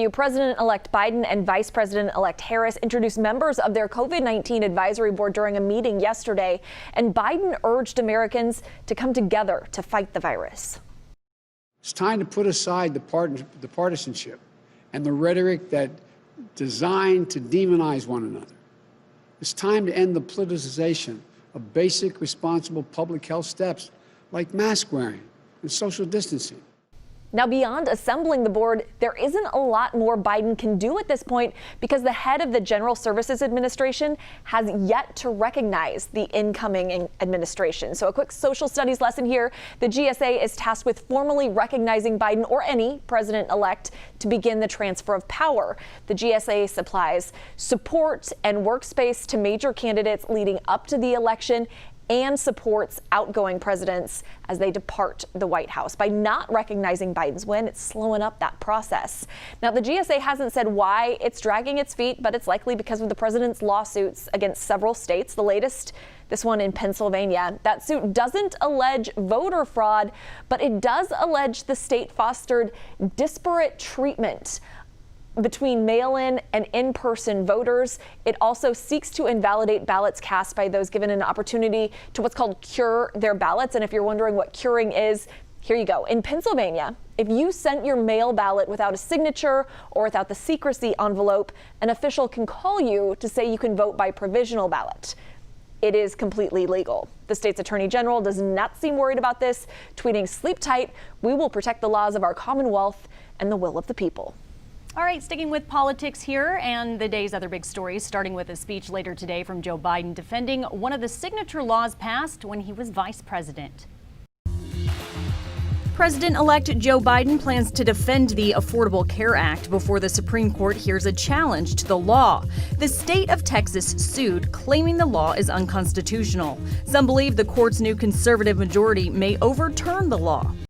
President-elect Biden and Vice President-elect Harris introduced members of their COVID-19 advisory board during a meeting yesterday, and Biden urged Americans to come together to fight the virus. It's time to put aside the partisanship and the rhetoric that designed to demonize one another. It's time to end the politicization of basic responsible public health steps like mask wearing and social distancing. Now, beyond assembling the board, there isn't a lot more Biden can do at this point because the head of the General Services Administration has yet to recognize the incoming administration. So a quick social studies lesson here. The GSA is tasked with formally recognizing Biden or any president-elect to begin the transfer of power. The GSA supplies support and workspace to major candidates leading up to the election and supports outgoing presidents as they depart the White House. By not recognizing Biden's win, it's slowing up that process. Now, the GSA hasn't said why it's dragging its feet, but it's likely because of the president's lawsuits against several states. The latest, this one in Pennsylvania. That suit doesn't allege voter fraud, but it does allege the state fostered disparate treatment between mail-in and in-person voters. It also seeks to invalidate ballots cast by those given an opportunity to what's called cure their ballots. And if you're wondering what curing is, here you go. In Pennsylvania, if you sent your mail ballot without a signature or without the secrecy envelope, an official can call you to say you can vote by provisional ballot. It is completely legal. The state's attorney general does not seem worried about this, tweeting, "Sleep tight. We will protect the laws of our Commonwealth and the will of the people." All right, sticking with politics here and the day's other big stories, starting with a speech later today from Joe Biden defending one of the signature laws passed when he was vice president. President-elect Joe Biden plans to defend the Affordable Care Act before the Supreme Court hears a challenge to the law. The state of Texas sued, claiming the law is unconstitutional. Some believe the court's new conservative majority may overturn the law.